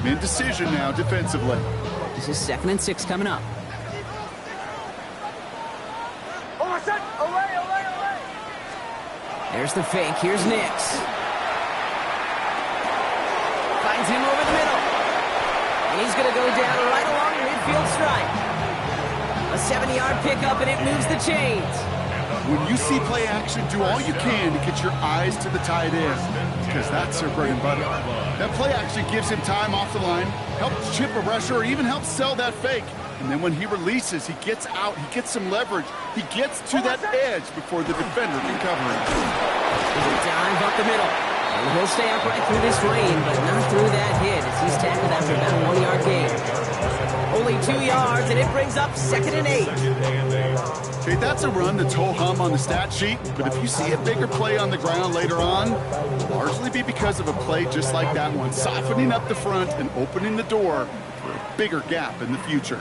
An indecision now defensively. This is 2nd and 6 coming up. There's the fake. Here's Nix. Finds him over the middle. And he's going to go down right along the midfield stripe. A 70-yard pickup, and it moves the chains. When you see play action, do all you can to get your eyes to the tight end, because that's their bread and butter. That play action gives him time off the line, helps chip a rusher, or even helps sell that fake. And then when he releases, he gets out, he gets some leverage, he gets to that edge before the defender can cover him. There's a dive up the middle. And he'll stay upright through this rain, but not through that hit as he's tackled after about a 1-yard gain. Only 2 yards, and it brings up 2nd and 8. Okay, that's a run that's ho-hum on the stat sheet, but if you see a bigger play on the ground later on, it'll largely be because of a play just like that one, softening up the front and opening the door for a bigger gap in the future.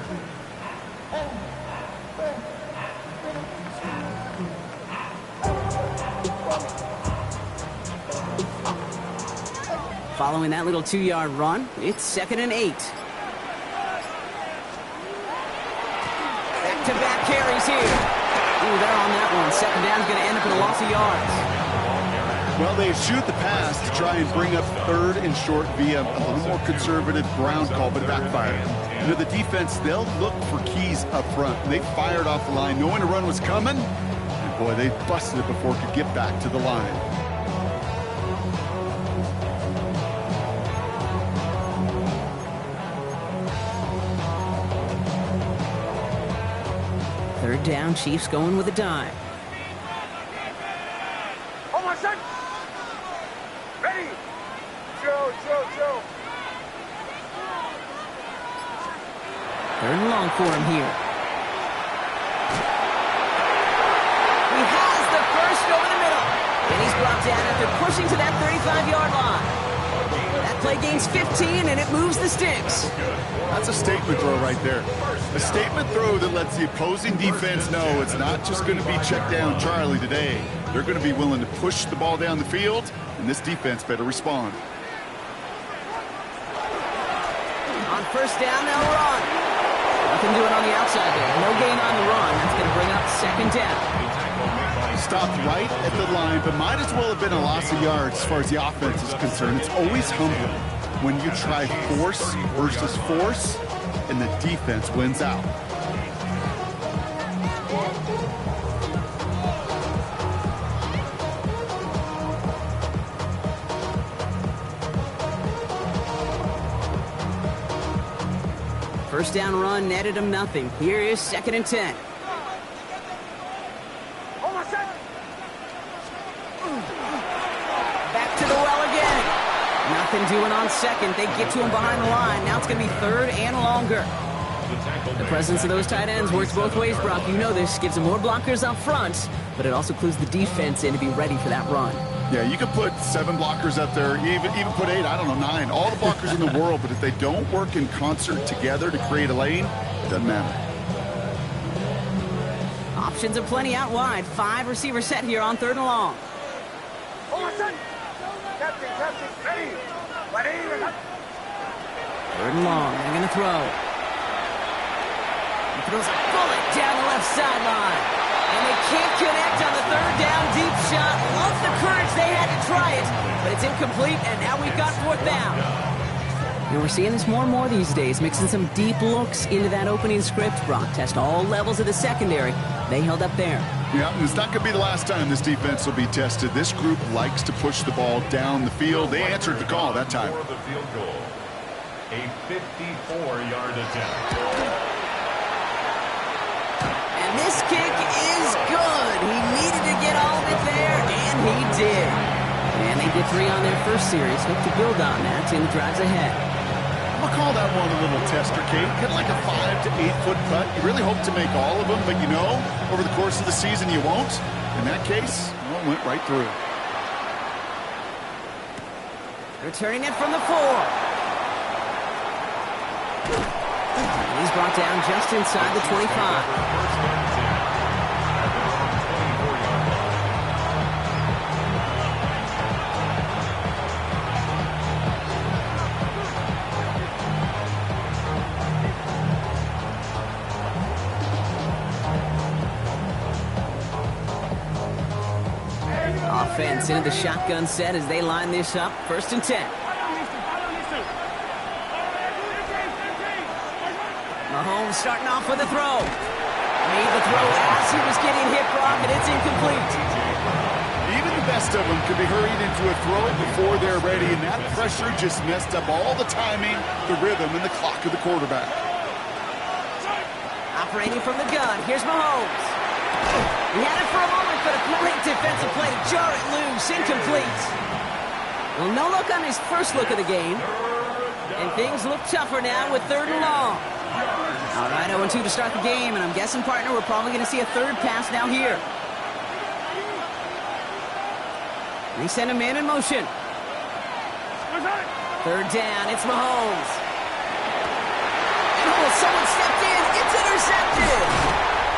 Following that little 2-yard run, it's 2nd and 8. Back-to-back carries here. Ooh, they're on that one. 2nd down's going to end up with a loss of yards. Well, they shoot the pass to try and bring up 3rd and short via a little more conservative ground call, but it backfired. You know, the defense, they'll look for keys up front. They fired off the line knowing a run was coming. And boy, they busted it before it could get back to the line. Third down, Chiefs going with a dive. Hold on, son. Ready. Joe. 3rd and long for him here. He has the first over the middle. And he's brought down after pushing to that 35-yard line. That play gains 15, and it moves the sticks. That's a statement throw right there. A statement throw that lets the opposing defense know it's not just going to be check down Charlie today. They're going to be willing to push the ball down the field, and this defense better respond. On 1st down, they'll run. Nothing doing on the outside there. No gain on the run. That's going to bring up 2nd down. Stopped right at the line, but might as well have been a loss of yards as far as the offense is concerned. It's always humbling when you try force versus force, and the defense wins out. First down run netted him nothing. Here is 2nd and 10. Back to the well again. Nothing doing on 2nd. They get to him behind the line. Now it's going to be 3rd and longer. The presence of those tight ends works both ways, Brock. You know this. Gives them more blockers up front, but it also clues the defense in to be ready for that run. Yeah, you could put 7 blockers up there, even put 8, I don't know, 9. All the blockers in the world, but if they don't work in concert together to create a lane, it doesn't matter. Options are plenty out wide. 5 receivers set here on 3rd and long. Captain, ready. 3rd and long. They're going to throw. He throws a bullet down the left sideline. And they can't connect on the 3rd down deep shot. Love the courage they had to try it, but it's incomplete, and now we've got 4th down. And we're seeing this more and more these days, mixing some deep looks into that opening script. Brock test all levels of the secondary. They held up there. Yeah, and it's not going to be the last time this defense will be tested. This group likes to push the ball down the field. They answered the call that time. For the field goal, a 54-yard attempt. This kick is good. He needed to get all of it there, and he did. And they get 3 on their first series. Hope to build on that in the drives ahead. I'll call that one a little tester, Kate. Kind of like a 5 to 8 foot cut. You really hope to make all of them, but you know, over the course of the season, you won't. In that case, one went right through. Returning it from the 4. And he's brought down just inside the 25. defense into the shotgun set as they line this up. 1st and 10. Mahomes starting off with a throw. Made the throw as he was getting hit, Brock, and it's incomplete. Even the best of them could be hurried into a throw before they're ready, and that pressure just messed up all the timing, the rhythm, and the clock of the quarterback. Operating from the gun, here's Mahomes. He had it for a moment, but a great defensive play to jar it loose, incomplete. Well, no look on his first look of the game, and things look tougher now with 3rd and long. All right, 0-2 to start the game, and I'm guessing, partner, we're probably going to see a 3rd pass now here. They send a man in motion. 3rd down, it's Mahomes. And someone stepped in, it's intercepted.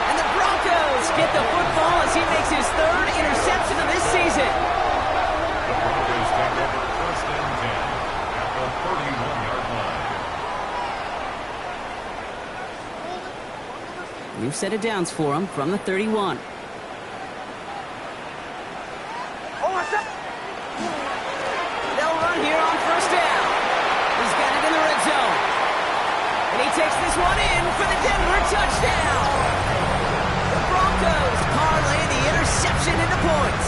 And the Broncos get the football as he makes his 3rd interception of this season. The Broncos take over 1st and 10 at the 31-yard line. New set of downs for him from the 31. They'll run here on 1st down. He's got it in the red zone. And he takes this one in for the Denver touchdown. The Broncos parlay the interception into points.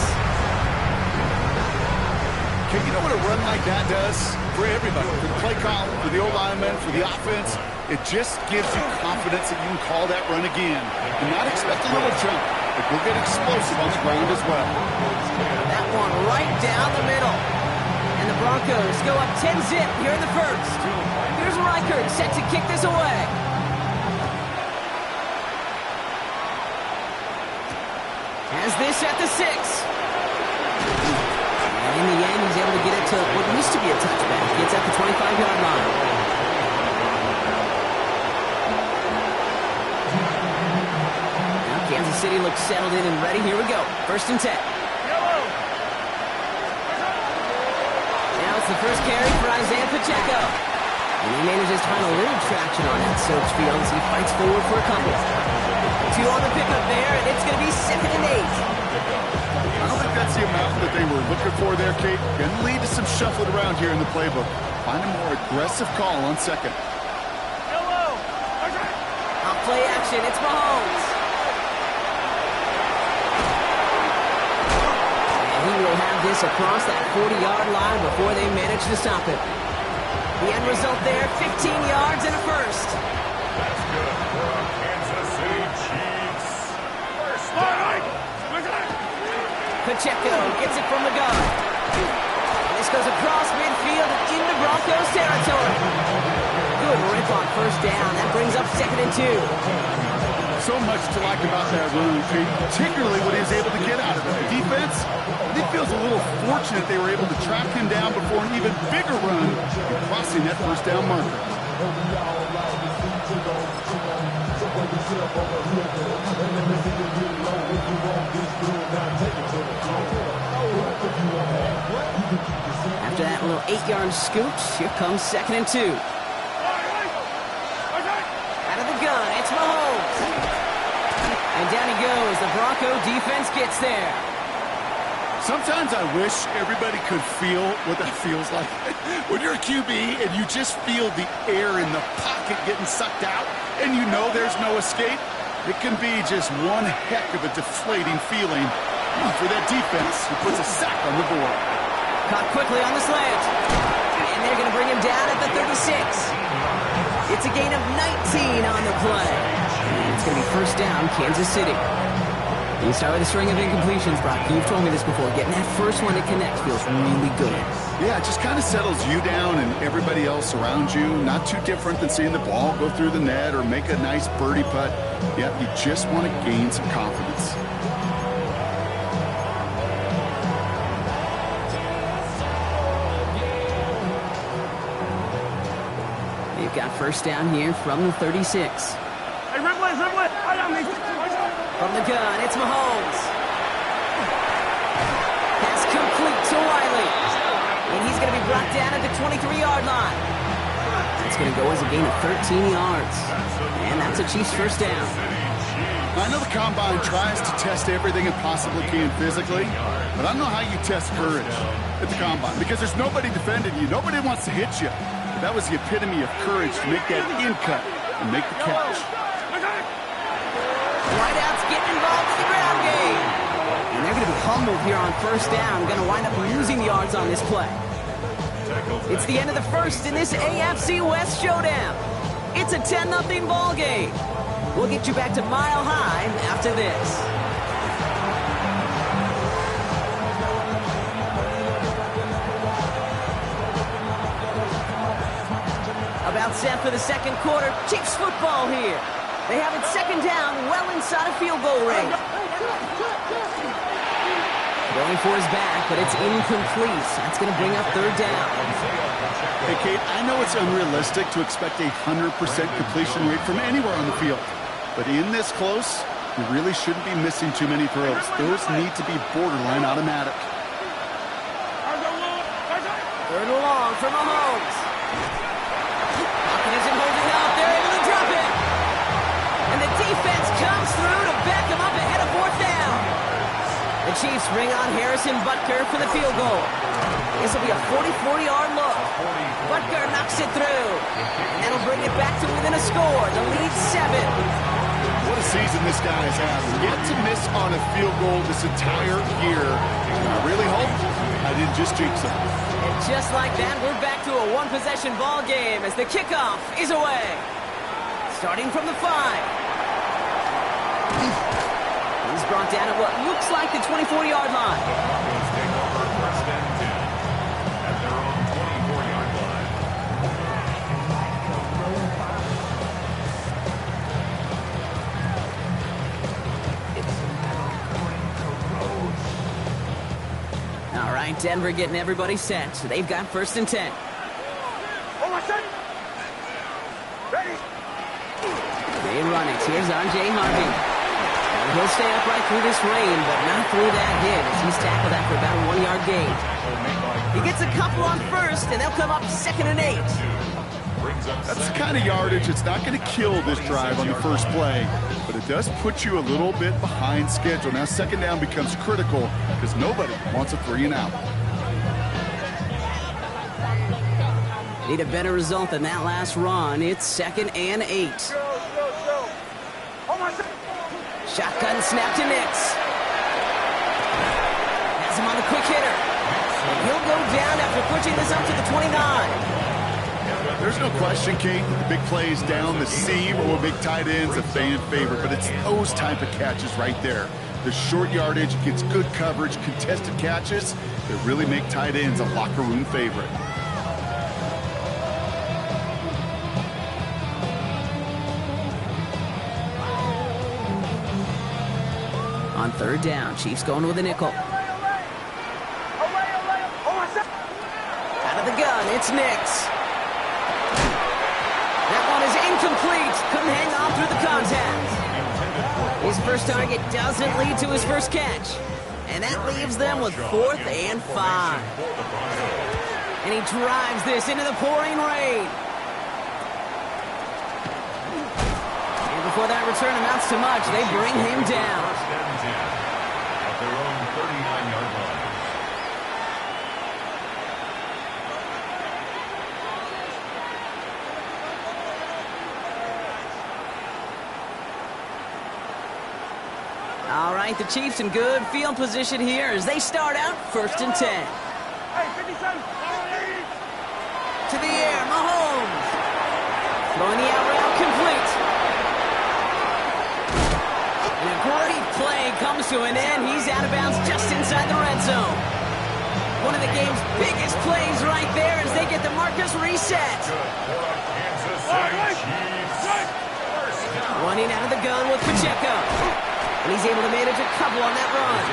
Okay, you know what a run like that does for everybody? For the play call, for the O-lineman, for the offense. It just gives you confidence that you can call that run again and not expect a little jump, but we'll get explosive on the ground as well. That one right down the middle. And the Broncos go up 10-zip here in the 1st. Here's Reichert set to kick this away. Has this at the 6. And in the end, he's able to get it to what used to be a touchback. Gets at the 25-yard line. Kansas City looks settled in and ready. Here we go. 1st and 10. Now it's the first carry for Isaiah Pacheco. And he manages to find a little traction on that search field as he fights forward for a couple. 2 on the pickup there, and it's going to be 2nd and 8. I don't think that's the amount that they were looking for there, Kate. Going to lead to some shuffling around here in the playbook. Find a more aggressive call on 2nd. Off play action, it's Mahomes. He will have this across that 40-yard line before they manage to stop it. The end result there, 15 yards and a 1st. That's good for our Kansas City Chiefs. Pacheco gets it from the gun. This goes across midfield and into Broncos territory. Good rip on 1st down. That brings up 2nd and 2. So much to like about that run, Kate, particularly what he was able to get out of it. The defense, it feels a little fortunate they were able to track him down before an even bigger run and crossing that 1st down marker. After that little 8-yard scoop, here comes 2nd and 2. Out of the gun, it's Mahomes. And down he goes. The Bronco defense gets there. Sometimes I wish everybody could feel what that feels like. When you're a QB and you just feel the air in the pocket getting sucked out and you know there's no escape, it can be just one heck of a deflating feeling for that defense who puts a sack on the board. Caught quickly on the slant. And they're going to bring him down at the 36. It's a gain of 19 on the play. And it's going to be 1st down, Kansas City. You start with a string of incompletions, Brock. You've told me this before. Getting that first one to connect feels really good. Yeah, it just kind of settles you down and everybody else around you. Not too different than seeing the ball go through the net or make a nice birdie putt. Yeah, you just want to gain some confidence. They've got 1st down here from the 36. Hey, Ripley, right on me. From the gun, it's Mahomes. Pass complete to Wiley. And he's going to be brought down at the 23-yard line. It's going to go as a gain of 13 yards. And that's a Chiefs 1st down. I know the Combine tries to test everything it possibly can physically, But I don't know how you test courage at the combine because there's nobody defending you. Nobody wants to hit you. But that was the epitome of courage to make that in cut and make the catch. Wideouts getting involved in the ground game. And they're going to be humbled here on first down. Going to wind up losing yards on this play. It's the end of the first in this AFC West showdown. It's a 10-0 ball game. We'll get you back to Mile High after this. About set for the second quarter. Chiefs football here. They have it second down, well inside a field goal range. Going for his back, but it's incomplete. That's going to bring up third down. Hey, Kate, I know it's unrealistic to expect a 100% completion rate from anywhere on the field. But in this close, you really shouldn't be missing too many throws. Those need to be borderline automatic. Third and long for Mahomes. Pocket isn't holding up. They're able to drop it. And the defense comes through to back them up ahead of fourth down. The Chiefs bring on Harrison Butker for the field goal. This will be a 44-yard look. Butker knocks it through. And that'll bring it back to within a score. The lead 7. What a season this guy has had. Yet to miss on a field goal this entire year. I really hope I didn't just jinx him. And just like that, we're back to a one-possession ball game as the kickoff is away. Starting from the 5. He's brought down at what looks like the 24-yard line. The Broncos take over first and 10 at their own 24-yard line. All right, Denver getting everybody set. So they've got first and 10. They run it. Here's R.J. Harvey. And he'll stay upright through this rain, but not through that hit as he's tackled after about a 1-yard gain. He gets a couple on first, and they'll come up second and 8. That's the kind of yardage it's not going to kill this drive on the first play, but it does put you a little bit behind schedule. Now second down becomes critical because nobody wants a 3 and out. Need a better result than that last run. It's second and 8. Shotgun snap to Nix. Has him on the quick hitter. And he'll go down after pushing this up to the 29. There's no question, Kate, the big plays down the seam or big tight ends a fan favorite, but it's those type of catches right there. The short yardage gets good coverage, contested catches that really make tight ends a locker room favorite. On third down, Chiefs going with a nickel. Out of the gun, it's Nix. That one is incomplete. Couldn't hang on through the contact. His first target doesn't lead to his first catch. And that leaves them with 4th and 5. And he drives this into the pouring rain. And before that return amounts to much, they bring him down. At their own 39-yard line. All right, the Chiefs in good field position here as they start out first and 10. To the air, Mahomes. Throwing the out route complete. And a great play comes to an end. He's out of bounds just inside the red zone. One of the game's biggest plays right there as they get the markers reset. Kansas City Chiefs. Running out of the gun with Pacheco. And he's able to manage a couple on that run.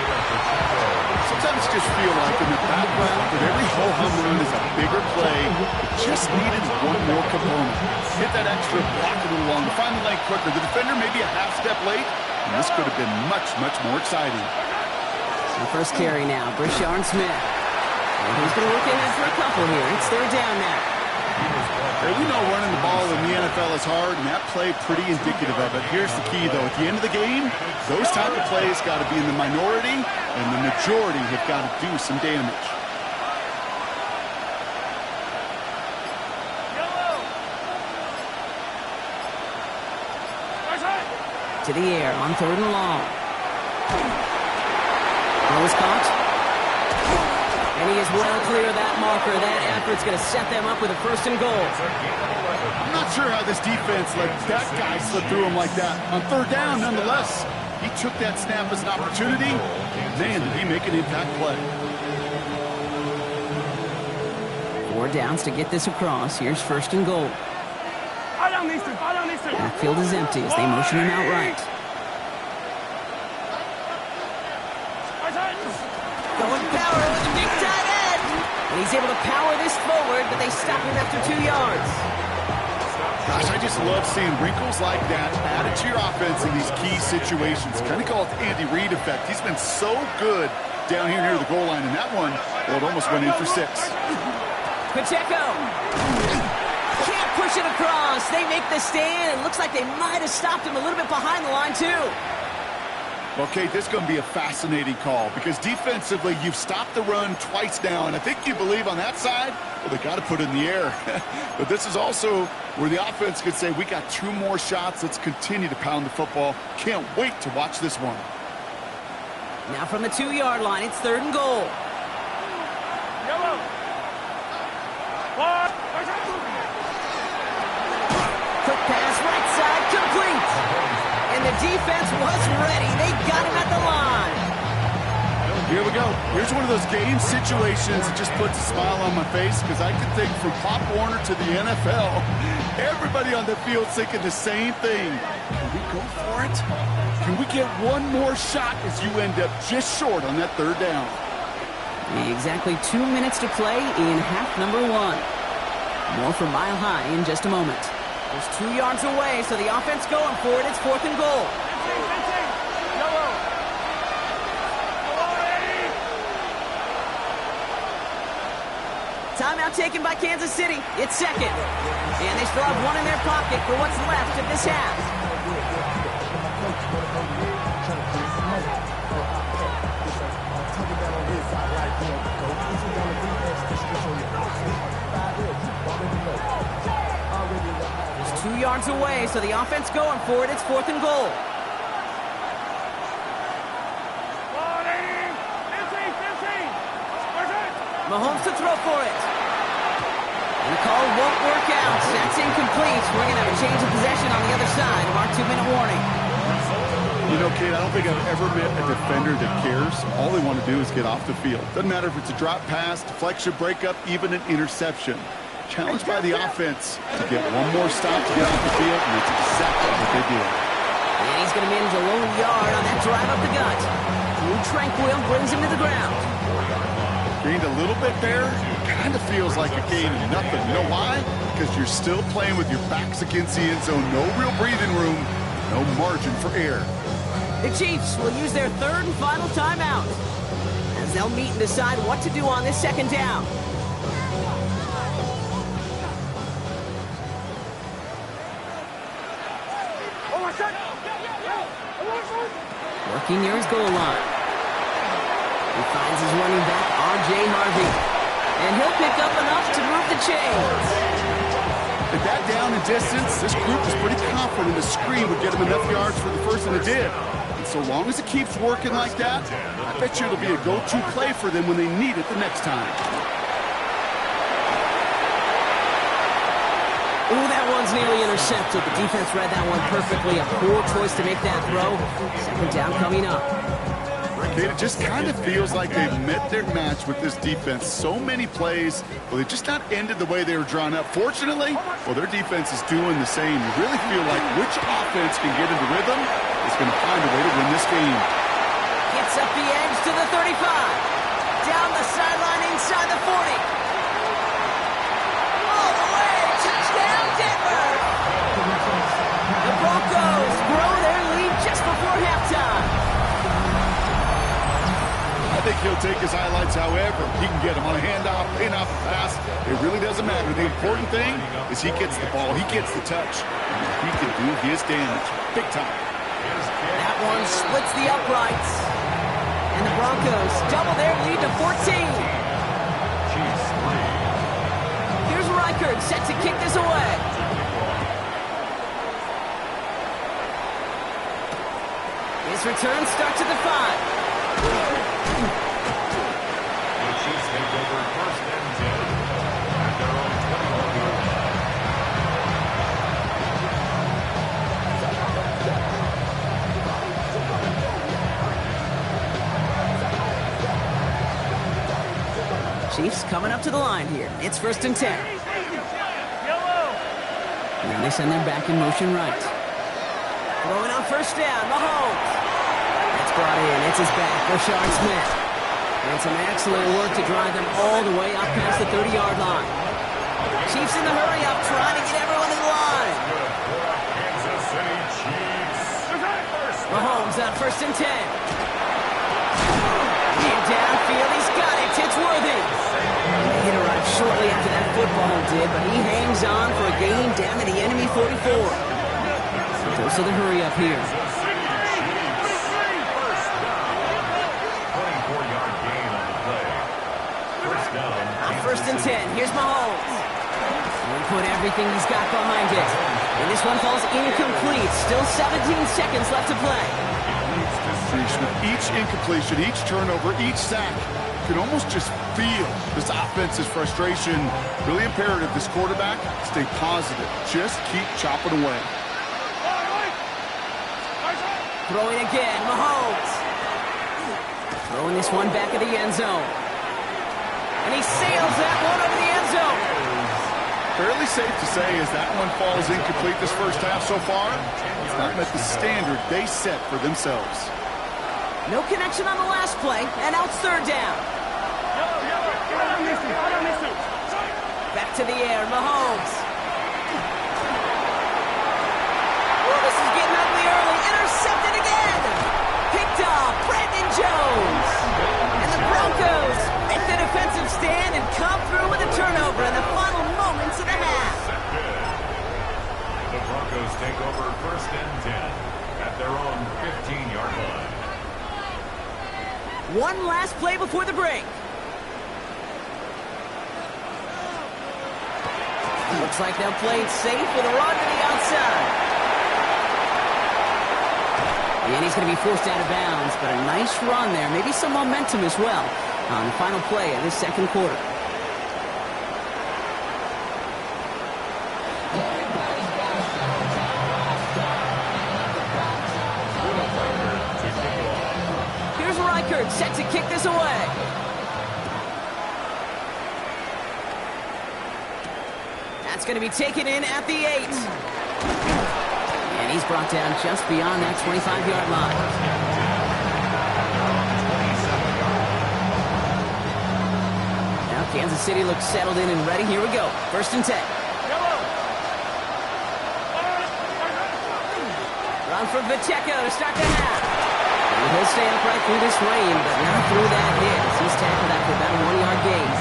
Sometimes just feel like in the background that every ho-hum run is a bigger play. It just needed one more component. Hit that extra block a little longer. Find the lane quicker. The defender may be a half step late, and this could have been much, much more exciting. The first carry now, Brashard Smith. And he's going to look ahead for a couple here. It's third down now. Hey, we know running the ball in the NFL NFL is hard, and that play pretty indicative of it. Here's the key, though. At the end of the game, those type of plays got to be in the minority, and the majority have got to do some damage. To the air on 3rd and long. Throw is caught. And he is well clear of that marker. That effort's going to set them up with a 1st and goal. I'm not sure how this defense let that guy slip through him like that. On 3rd down, nonetheless, he took that snap as an opportunity. Man, did he make an impact play. 4 downs to get this across. Here's 1st and goal. Backfield is empty as they motion him out right. Going power with the big tight end. And he's able to power this forward, but they stop him after 2 yards. Gosh, I just love seeing wrinkles like that added to your offense in these key situations. Kind of call it the Andy Reid effect. He's been so good down here near the goal line, and that one, well, it almost went in for 6. Pacheco can't push it across. They make the stand. It looks like they might have stopped him a little bit behind the line, too. Okay, this is going to be a fascinating call because defensively, you've stopped the run twice now, and I think you believe on that side, well, they got to put it in the air. But this is also where the offense could say, we got 2 more shots. Let's continue to pound the football. Can't wait to watch this one. Now from the 2-yard line, it's 3rd and goal. Yellow. Quick pass, right side, complete. And the defense was ready. They got him at the line. Here we go. Here's one of those game situations that just puts a smile on my face because I can think from Pop Warner to the NFL, everybody on the field thinking the same thing. Can we go for it? Can we get one more shot as you end up just short on that 3rd down? Exactly 2 minutes to play in half number 1. More from Mile High in just a moment. There's 2 yards away, so the offense going for it. It's 4th and goal. Timeout taken by Kansas City. It's 2nd. And they still have 1 in their pocket for what's left of this half. It's 2 yards away, so the offense going for it. It's 4th and goal. Mahomes to throw for it. And the call won't work out. That's incomplete. We're going to have a change of possession on the other side of our 2-minute warning. You know, Kate, I don't think I've ever met a defender that cares. All they want to do is get off the field. Doesn't matter if it's a drop pass, deflection, breakup, even an interception. Challenged by the offense to get one more stop to get off the field, and that's exactly what they did. And he's going to manage a lone yard on that drive up the gut. Drew Tranquil brings him to the ground. Gained a little bit there. Kind of feels like a gain of nothing. You know why? Because you're still playing with your backs against the end zone. No real breathing room. No margin for error. The Chiefs will use their 3rd and final timeout as they'll meet and decide what to do on this 2nd down. Working near his goal line. He finds his running back, R.J. Harvey. And he'll pick up enough to move the chains. At that down and distance, this group was pretty confident the screen would get him enough yards for the first, and it did. And so long as it keeps working like that, I bet you it'll be a go-to play for them when they need it the next time. Ooh, that one's nearly intercepted. The defense read that one perfectly. A poor choice to make that throw. 2nd down coming up. It just kind of feels like they've met their match with this defense. So many plays, well, they just not ended the way they were drawn up. Fortunately, well, their defense is doing the same. You really feel like which offense can get into rhythm is going to find a way to win this game. Gets up the edge to the 35. Down the sideline inside the 40. All the way. Touchdown, Denver. The Broncos grow their lead just before halftime. I think he'll take his highlights however he can get them on a handoff, pin-off, pass. It really doesn't matter. The important thing is he gets the ball, he gets the touch. He can do his damage big time. That one splits the uprights. And the Broncos double their lead to 14. Here's Reichert set to kick this away. His return starts at the 5. The Chiefs take over first and 10 at their own 21-yard line. Chiefs coming up to the line here. It's first and 10. Now they send them back in motion right. Throwing on first down, Mahomes. That's brought in. It's his back, Rashard Smith. And some excellent work to drive them all the way up past the 30-yard line. Chiefs in the hurry-up, trying to get everyone in line. Kansas City Chiefs. Mahomes on first and 10. And downfield, he's got it. It's Worthy. The hit arrived shortly after that football did, but he hangs on for a gain down to the enemy 44. Goes to the hurry-up here. 24-yard gain on the play. First down. On first and 10, here's Mahomes. He'll put everything he's got behind it. And this one falls incomplete. Still 17 seconds left to play. Each incompletion, each turnover, each sack, you can almost just feel this offense's frustration. Really imperative this quarterback stay positive. Just keep chopping away. Throwing again, Mahomes. Throwing this one back at the end zone. And he sails that one over the end zone. Fairly safe to say as that one falls incomplete this first half so far, it's not met the standard they set for themselves. No connection on the last play, and out third down. Back to the air, Mahomes. Oh, this is getting ugly early. Intercepted again. Picked off, Brandon Jones. And the Broncos make the defensive stand and come through with a turnover in the final moments of the half. The Broncos take over first and 10 at their own 15-yard line. One last play before the break. Looks like they'll play it safe with a run to the outside. And he's going to be forced out of bounds, but a nice run there. Maybe some momentum as well on the final play of this second quarter. Here's Reichert set to kick this away. That's going to be taken in at the 8. And he's brought down just beyond that 25-yard line. Now Kansas City looks settled in and ready. Here we go. First and 10. Run from Pacheco to start the half. And he'll stay upright through this rain, but not through that hit. He's tackled after about a 1-yard gain.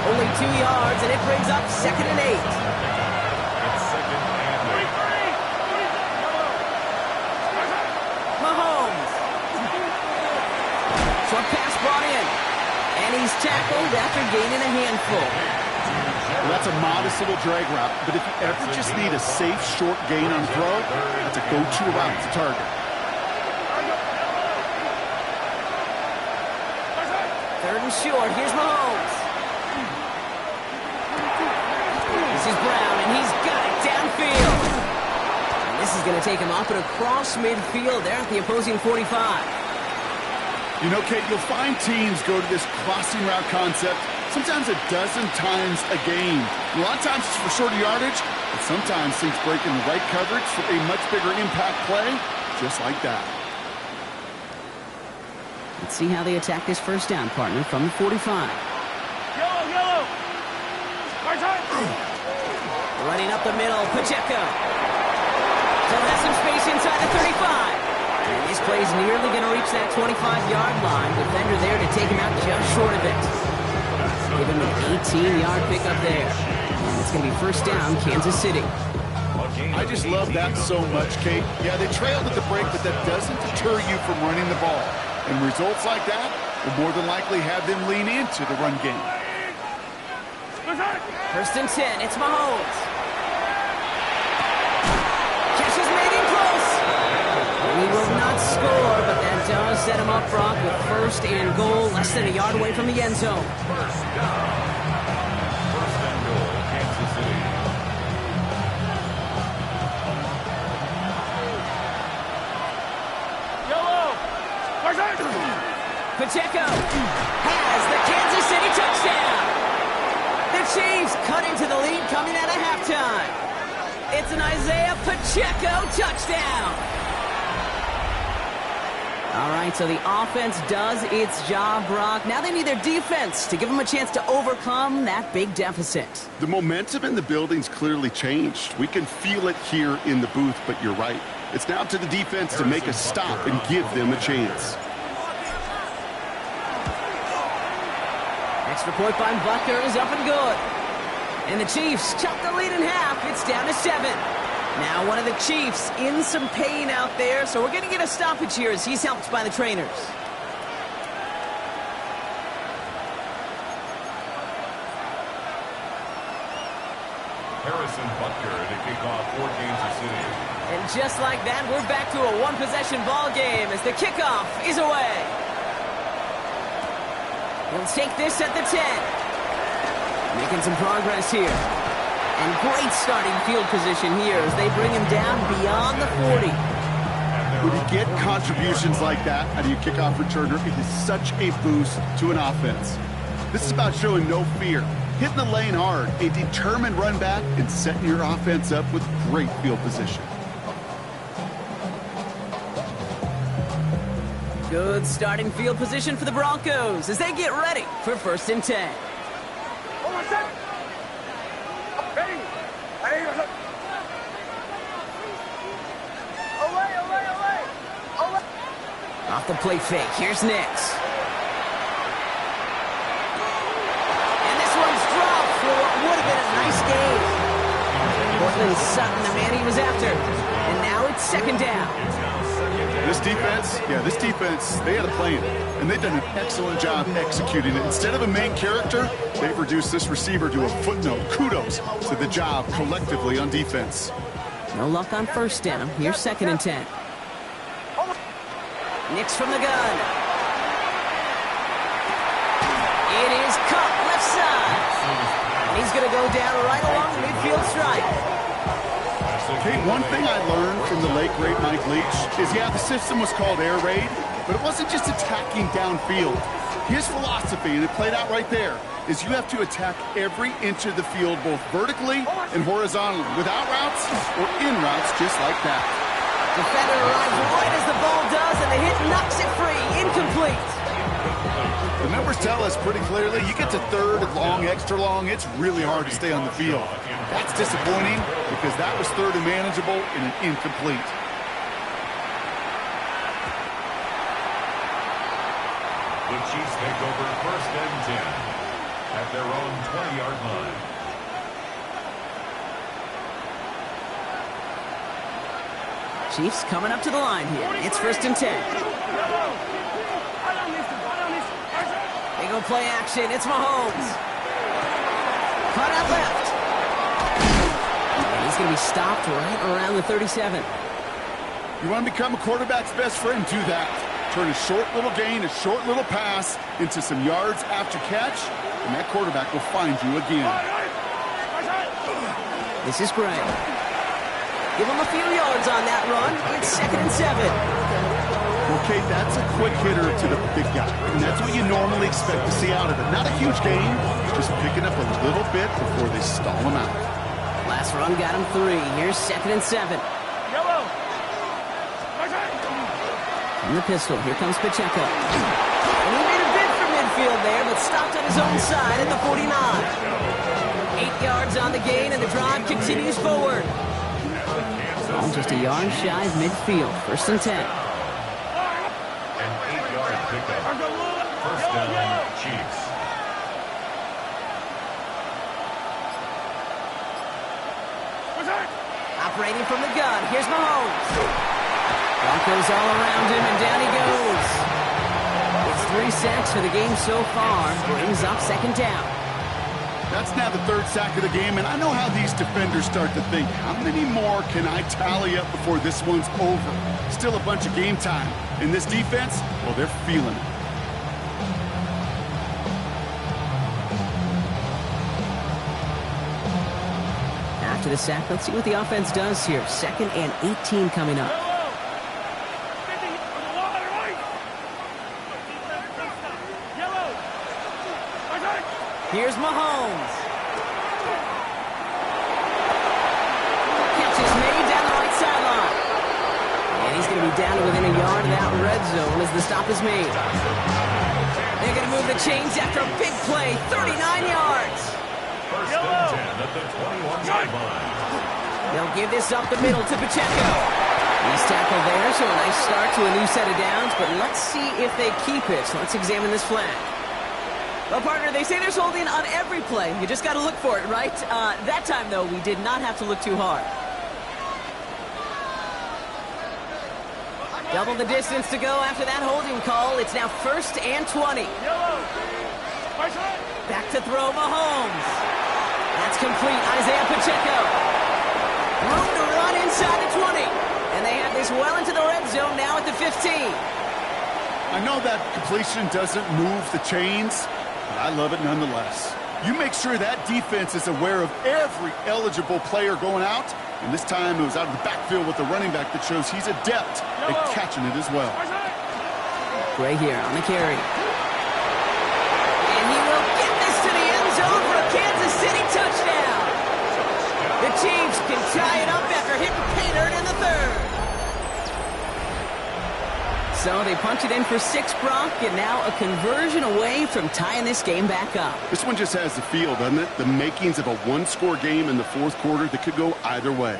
Only 2 yards, and it brings up second and 8. It's second and 8. Mahomes. Short pass brought in. And he's tackled after gaining a handful. Well, that's a modest little drag route, but if you ever just need a safe, short gain on throw, that's a go-to route to target. Third and short. Here's Mahomes. This is Brown, and he's got it downfield. And this is going to take him up and across midfield there at the opposing 45. You know, Kate, you'll find teams go to this crossing route concept sometimes a dozen times a game. A lot of times it's for shorter yardage, but sometimes things break in the right coverage for a much bigger impact play, just like that. Let's see how they attack this first down, partner, from the 45. Yellow! Running up the middle, Pacheco. So has some space inside the 35. And this play is nearly going to reach that 25-yard line. Defender there to take him out just short of it. Give him an 18-yard pickup there. And it's going to be first down, Kansas City. I just love that so much, Kate. Yeah, they trailed at the break, but that doesn't deter you from running the ball. And results like that will more than likely have them lean into the run game. First and 10, it's Mahomes. Catch is made in close. He will not score, but that does set him up, Brock, with first and goal, less than a yard away from the end zone. First and goal, Kansas City. Pacheco has the Kansas City touchdown. The Chiefs cut into the lead coming out of halftime. It's an Isaiah Pacheco touchdown. All right, so the offense does its job, Brock. Now they need their defense to give them a chance to overcome that big deficit. The momentum in the building's clearly changed. We can feel it here in the booth, but you're right. It's now to the defense to make a stop and give them a chance. Extra point by Butker is up and good. And the Chiefs chop the lead in half. It's down to 7. Now one of the Chiefs in some pain out there, so we're going to get a stoppage here as he's helped by the trainers. Harrison Butker to kick off for Kansas City. And just like that, we're back to a one-possession ball game as the kickoff is away. He'll take this at the 10. Making some progress here. And great starting field position here as they bring him down beyond the 40. When you get contributions like that out of your kickoff returner, it is such a boost to an offense. This is about showing no fear, hitting the lane hard, a determined run back, and setting your offense up with great field position. Good starting field position for the Broncos as they get ready for first and 10. Off the play fake, here's Nix. And this one's dropped for what would have been a nice game. Portland Sutton, the man he was after. And now it's second down. This defense, they had a plan, and they've done an excellent job executing it. Instead of a main character, they've reduced this receiver to a footnote. Kudos to the job collectively on defense. No luck on first down. Here's second and 10. Nix from the gun. It is Cup, left side. And he's going to go down right along the midfield stripe. Okay, one thing I learned from the late, great Mike Leach is, yeah, the system was called air raid, but it wasn't just attacking downfield. His philosophy, and it played out right there, is you have to attack every inch of the field, both vertically and horizontally, without routes or in routes, just like that. Defender arrives right as the ball does, and the hit knocks it free. Incomplete. The numbers tell us pretty clearly, you get to third and long, extra long, it's really hard to stay on the field. That's disappointing because that was third and manageable and an incomplete. The Chiefs take over first and 10 at their own 20-yard line. Chiefs coming up to the line here. It's first and 10. They go play action. It's Mahomes. Caught out left. And he's going to be stopped right around the 37. You want to become a quarterback's best friend, do that. Turn a short little gain, a short little pass into some yards after catch, and that quarterback will find you again. This is Gray. Give him a few yards on that run. It's second and 7. Okay, that's a quick hitter to the big guy, and that's what you normally expect to see out of it. Not a huge gain, just picking up a little bit before they stall him out. Last run got him 3. Here's second and 7. From the pistol, here comes Pacheco. And he made a bid for midfield there, but stopped on his own side at the 49. 8 yards on the gain, and the drive continues forward. Ball just a yard shy of midfield. First and 10. pickup. First down, Chiefs. Operating from the gun, here's Mahomes. Broncos all around him, and down he goes. It's 3 sacks for the game so far. Brings up second down. That's now the 3rd sack of the game, and I know how these defenders start to think. How many more can I tally up before this one's over? Still a bunch of game time. And this defense, well, they're feeling it. After the sack, let's see what the offense does here. 2nd and 18 coming up. Here's Mahomes. Catch is made down the right sideline. And he's going to be down to within a yard of that red zone as the stop is made. They're going to move the chains after a big play. 39 yards. First and 10 at the 21-yard line. They'll give this up the middle to Pacheco. He's tackled there, so a nice start to a new set of downs, but let's see if they keep it. So let's examine this flag. Well, partner, they say there's holding on every play. You just got to look for it, right? That time, though, we did not have to look too hard. Double the distance to go after that holding call. It's now 1st and 20. Back to throw Mahomes. That's complete. Isaiah Pacheco. Room to run inside the 20. And they have this well into the red zone now at the 15. I know that completion doesn't move the chains, but I love it nonetheless. You make sure that defense is aware of every eligible player going out, and this time it was out of the backfield with the running back that shows he's adept at catching it as well. Gray here on the carry. And he will get this to the end zone for a Kansas City touchdown. The Chiefs can tie it up after hitting Painter in the 3rd. So they punch it in for 6, Brock, and now a conversion away from tying this game back up. This one just has the feel, doesn't it? The makings of a one-score game in the 4th quarter that could go either way.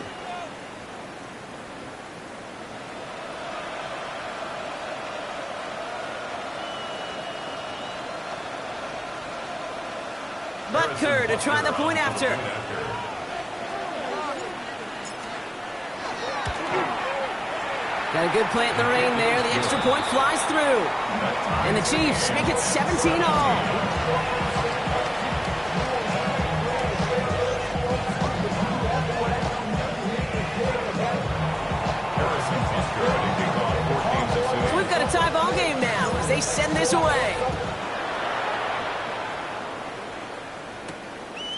Butker to try the point after. Got a good play at the rain there. The extra point flies through. And the Chiefs make it 17 all. So we've got a tie ball game now as they send this away.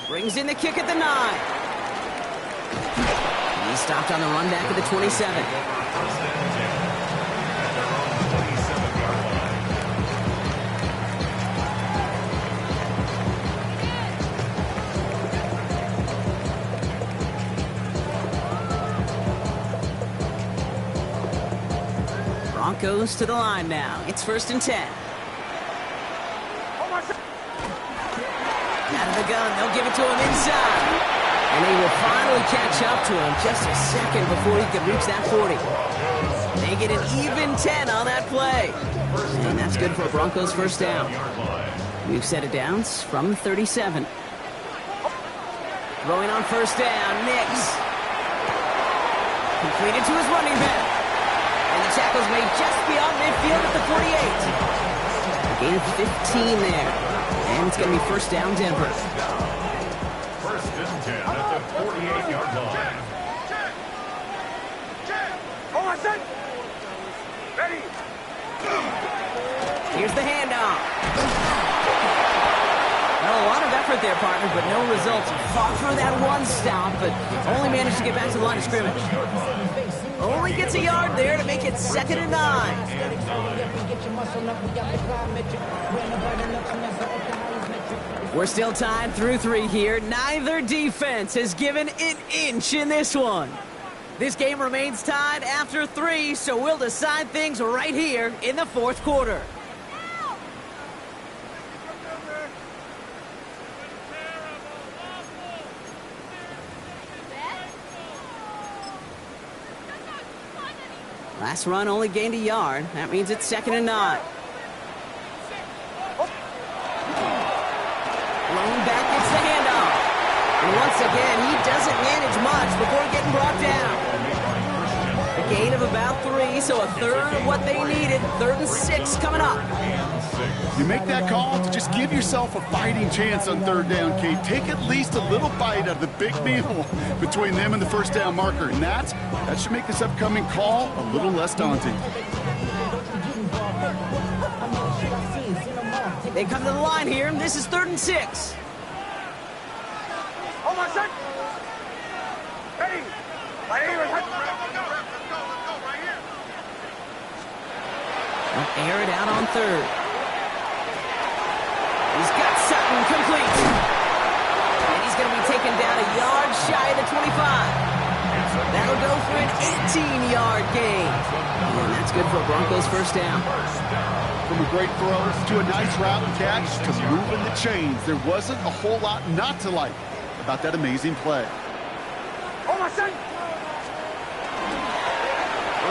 Brings in the kick at the 9. He stopped on the run back at the 27. Broncos to the line now. It's 1st and 10. Out of the gun, they'll give it to him inside. And they will finally catch up to him just a second before he could reach that 40. They get an even 10 on that play. And that's good for a Broncos 1st down. We've set it downs from the 37. Throwing on 1st down, Nix. Completed to his running back. And the tackle's made just beyond midfield at the 48. A gain of 15 there. And it's going to be 1st down, Denver. 1st and 10 at the 48-yard line. Ready. Here's the handoff. Well, a lot of effort there, partner, but no results. Fought through that one stop, but only managed to get back to the line of scrimmage. Only gets a yard there to make it 2nd and 9. We're still tied through 3 here. Neither defense has given an inch in this one. This game remains tied after 3, so we'll decide things right here in the 4th quarter. Last run only gained a yard. That means it's 2nd and 9. gain of about 3, so a third of what they needed. 3rd and 6 coming up. You make that call to just give yourself a fighting chance on 3rd down, Kate. Take at least a little bite out of the big meal between them and the 1st down marker. And that should make this upcoming call a little less daunting. They come to the line here, and this is 3rd and 6. Oh, my son! Ready! They'll air it out on 3rd. He's got Sutton complete. And he's going to be taken down a yard shy of the 25. That'll go for an 18-yard gain. And that's good for a Broncos 1st down. From a great throw to a nice route and catch to moving the chains, there wasn't a whole lot not to like about that amazing play. Oh, my son!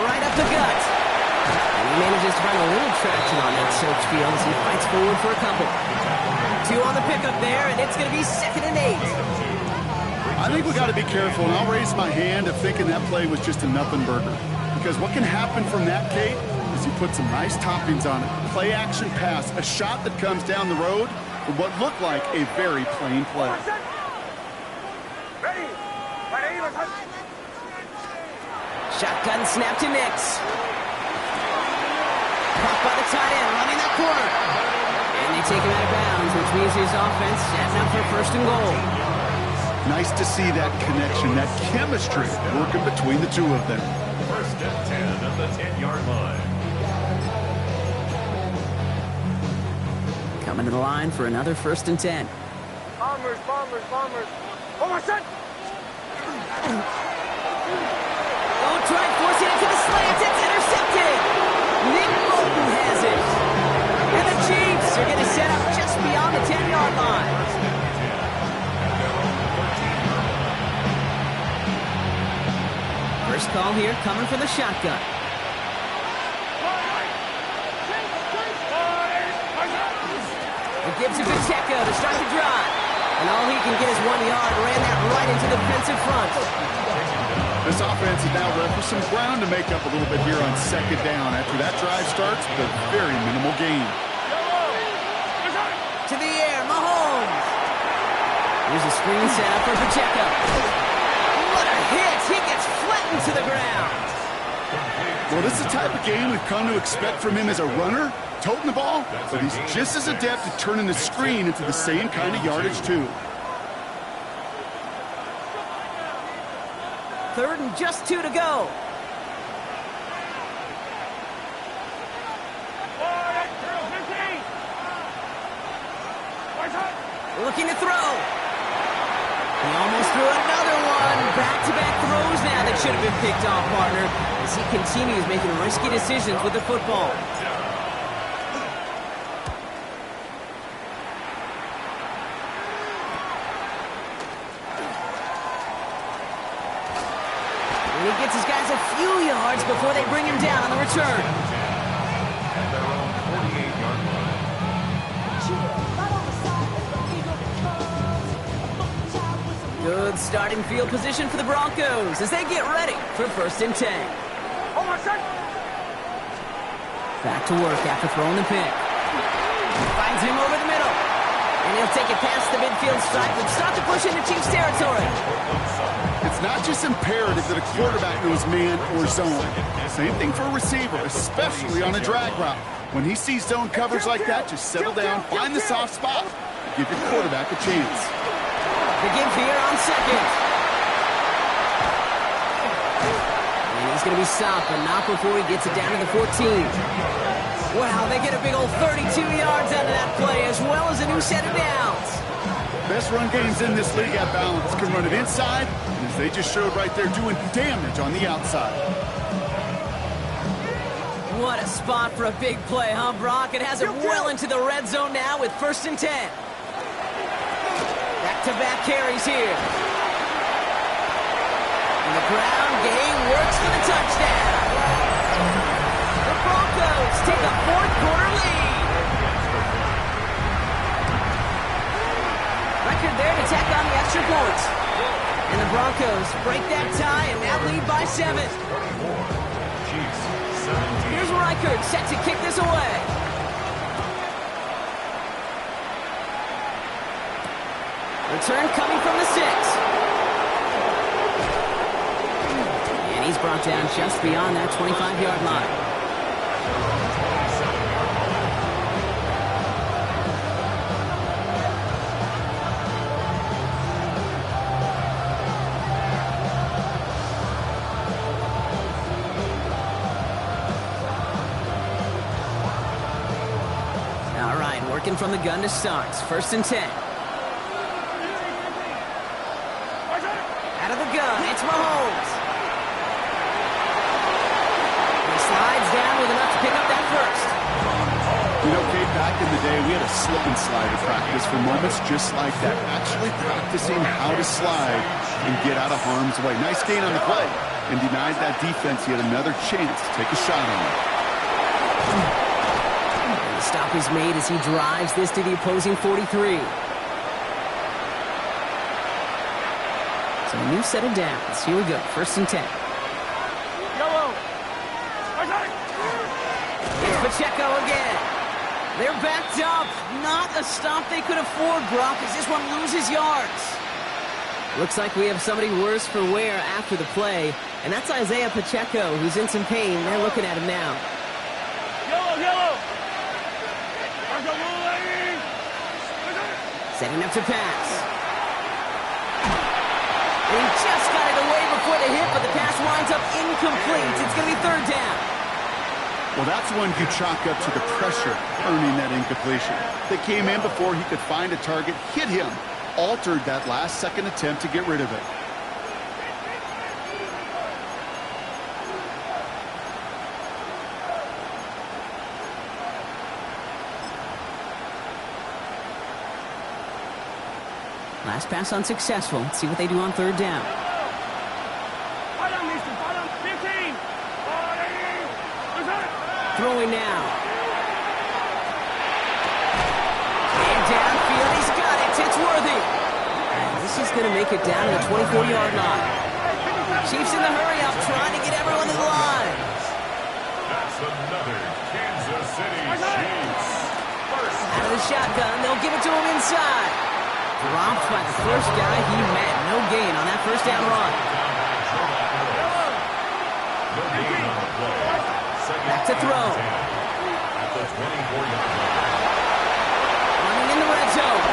Right up the gut. And he manages to find a little traction on that search field as he fights forward for a couple. 2 on the pickup there, and it's going to be 2nd and 8. I think we got to be careful, and I'll raise my hand of thinking that play was just a nothing burger. Because what can happen from that, Kate, is you put some nice toppings on it. Play action pass, a shot that comes down the road for what looked like a very plain play. Ready! Shotgun snap to Nix. Caught by the tight end, running that corner. And they take him out of bounds, which means his offense setting up for 1st and goal. Nice to see that connection, that chemistry working between the two of them. 1st and 10 at the 10-yard line. Coming to the line for another 1st and 10. Bombers! Oh, my son! Oh, try forcing it to the slants. It's intercepted. Nick Bolton has it. And the Chiefs are going to set up just beyond the 10-yard line. First call here coming from the shotgun. It gives it to Pacheco to start the drive. And all he can get is 1 yard. Ran that right into the defensive front. This offense is now left with some ground to make up a little bit here on 2nd down after that drive starts with a very minimal gain. To the air, Mahomes. Here's a screen set up for Pacheco. What a hit! He gets flattened to the ground. Well, this is the type of game we've come to expect from him as a runner, toting the ball, but he's just as adept at turning the screen into the same kind of yardage, too. 3rd and just 2 to go. Looking to throw. He almost threw another one. Back-to-back throws now that should have been picked off, partner, as he continues making risky decisions with the football. And he gets his guys a few yards before they bring him down on the return. At their own 48-yard line. Good starting field position for the Broncos as they get ready for 1st and 10. Oh, my son! Back to work after throwing the pick. Finds him over the middle. And he'll take it past the midfield stripe and start to push into Chiefs territory. It's not just imperative that a quarterback knows man or zone. Same thing for a receiver, especially on a drag route. When he sees zone coverage like that, just settle down, find the soft spot, and give your quarterback a chance. The give here on 2nd. And he's going to be stopped, but not before he gets it down to the 14. Wow, they get a big old 32 yards out of that play, as well as a new set of downs. Best run games in this league at balance can run it inside, as they just showed right there, doing damage on the outside. What a spot for a big play, huh, Brock? It has it well into the red zone now with 1st and 10. Back-to-back carries here. And the ground game works for the touchdown. The Broncos take a 4th quarter lead. Record there to tack on the extra points. And the Broncos break that tie and now lead by 7. Chiefs 17. Here's Reichert, set to kick this away. Return coming from the 6. And he's brought down just beyond that 25-yard line. All right, working from the gun to start. 1st and 10. Out of the gun, it's Mahomes. He slides down with enough to pick up that first. You know, Kate, back in the day, we had a slip and slide at practice for moments just like that. Actually practicing how to slide and get out of harm's way. Nice gain on the play. And denied that defense yet another chance to take a shot on it. The stop is made as he drives this to the opposing 43. So a new set of downs. Here we go. 1st and 10. Yellow. It's Pacheco again. They're backed up. Not a stop they could afford, Brock, as this one loses yards. Looks like we have somebody worse for wear after the play, and that's Isaiah Pacheco, who's in some pain. They're looking at him now. Yellow. Setting up to pass. And he just got it away before the hit, but the pass winds up incomplete. It's going to be 3rd down. Well, that's one you chalk up to the pressure earning that incompletion. They came in before he could find a target, hit him, altered that last-second attempt to get rid of it. Last pass unsuccessful. Let's see what they do on 3rd down. Throwing now. And downfield, he's got it. It's worthy. And this is going to make it down to the 24-yard line. Chiefs in the hurry-up, trying to get everyone to the line. That's another Kansas City Chiefs. Out of the shotgun, they'll give it to him inside. Dropped by the first guy he met. No gain on that 1st down run. Back to throw. Running in the red zone.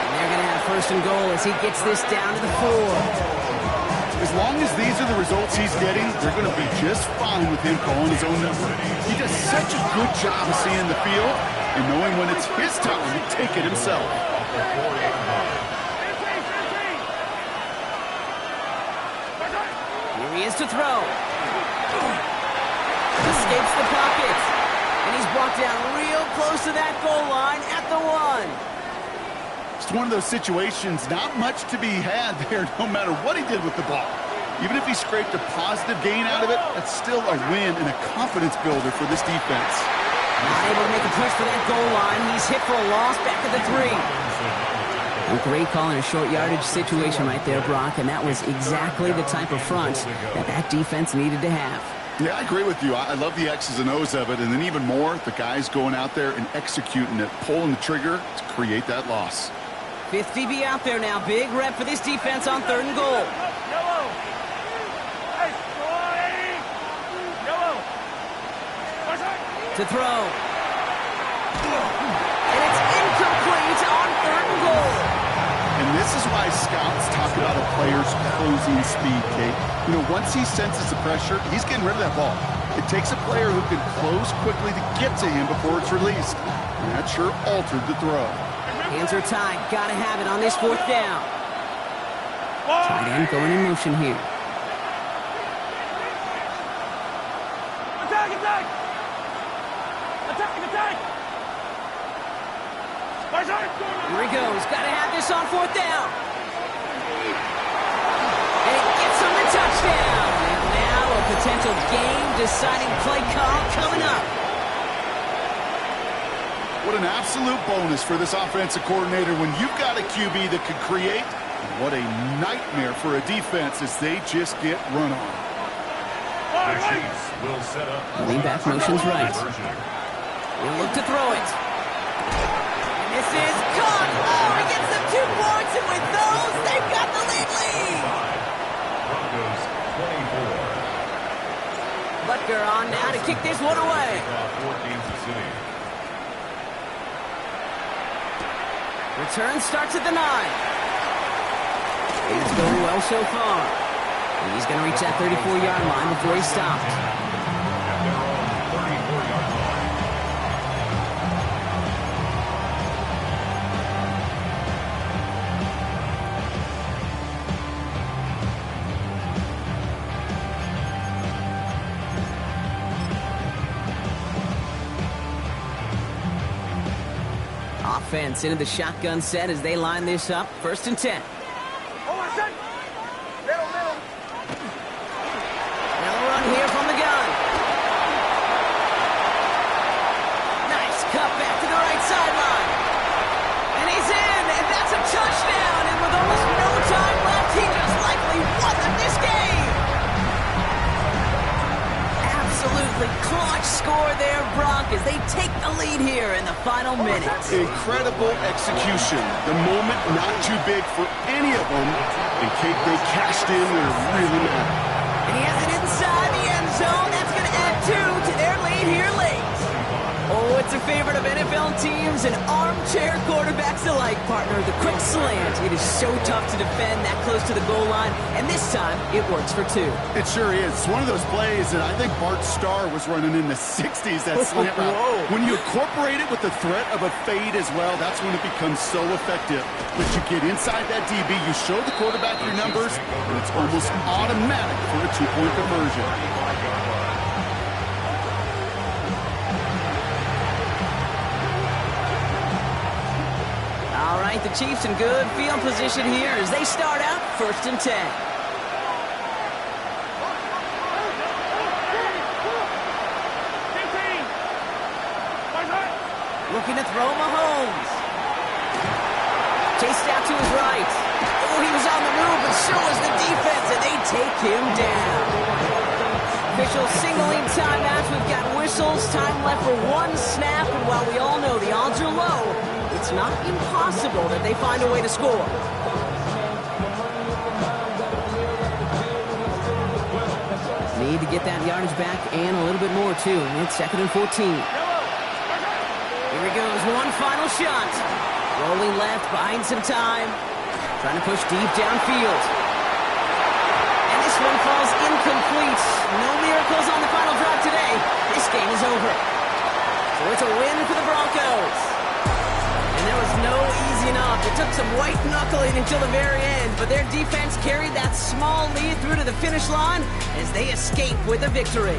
And they're going to have 1st and goal as he gets this down to the 4. As long as these are the results he's getting, they're going to be just fine with him calling his own number. He does such a good job of seeing the field and knowing when it's his time to take it himself. Here he is to throw. Escapes the pocket. And he's brought down real close to that goal line at the 1. It's one of those situations, not much to be had there no matter what he did with the ball. Even if he scraped a positive gain out of it, that's still a win and a confidence builder for this defense. Not able to make a push for that goal line. He's hit for a loss back at the 3. A great call in a short yardage situation right there, Brock, and that was exactly the type of front that defense needed to have. Yeah, I agree with you. I love the X's and O's of it, and then even more, the guys going out there and executing it, pulling the trigger to create that loss. 5th DB out there now. Big rep for this defense on 3rd and goal. To throw. And it's incomplete on 3rd and goal. And this is why scouts talk about a player's closing speed, Kate. You know, once he senses the pressure, he's getting rid of that ball. It takes a player who can close quickly to get to him before it's released. And that sure altered the throw. Hands are tied. Got to have it on this 4th down. Tight end going in motion here. Attack! Here he goes. Got to have this on 4th down. And it gets him the touchdown. And now a potential game-deciding play call coming up. What an absolute bonus for this offensive coordinator when you've got a QB that could create. What a nightmare for a defense as they just get run on. The Chiefs will set up. Lean back motion's right. He'll look to throw it. And this is caught. Oh, he gets them 2 points, and with those, they've got the lead. Broncos 24. Butker on now to kick this one away. 4 Kansas City. Return starts at the 9. It's going well so far. He's going to reach that 34-yard line before he's stopped. At their own 34-yard line. Offense into the shotgun set as they line this up. 1st and 10. They'll run here from the gun. Nice cut back to the right sideline. And he's in, and that's a touchdown. And with almost no time left, he just likely won them this game. Absolutely clutch score there, Brock, as they take the lead here in the final minutes. Incredible execution. The moment not too big for any of them. And Kate, they cashed in when it really mattered. And he has it inside the end zone. That's going to add 2 to their lead here late. Oh, it's a favorite of NFL teams and armchair quarterbacks alike, partner. The quick slant. It is so tough to defend that close to the goal line, and this time it works for 2. It sure is. It's one of those plays that I think Bart Starr was running in the 60s, that slant route. When you incorporate it with the threat of a fade as well, that's when it becomes so effective. But you get inside that DB, you show the quarterback your numbers, and it's almost automatic for a 2-point conversion. All right, the Chiefs in good field position here as they start out 1st and 10. Looking to throw Mahomes. Chased out to his right. Oh, he was on the move, but so was the defense, and they take him down. Official signaling timeouts. We've got whistles. Time left for 1 snap, and while we all know the odds are low, it's not impossible that they find a way to score. Need to get that yardage back and a little bit more, too. It's 2nd and 14. Here he goes, one final shot. Rolling left, buying some time. Trying to push deep downfield. And this one falls incomplete. No miracles on the final drive today. This game is over. So it's a win for the Broncos. And there was no easing up. It took some white knuckling until the very end, but their defense carried that small lead through to the finish line as they escape with a victory.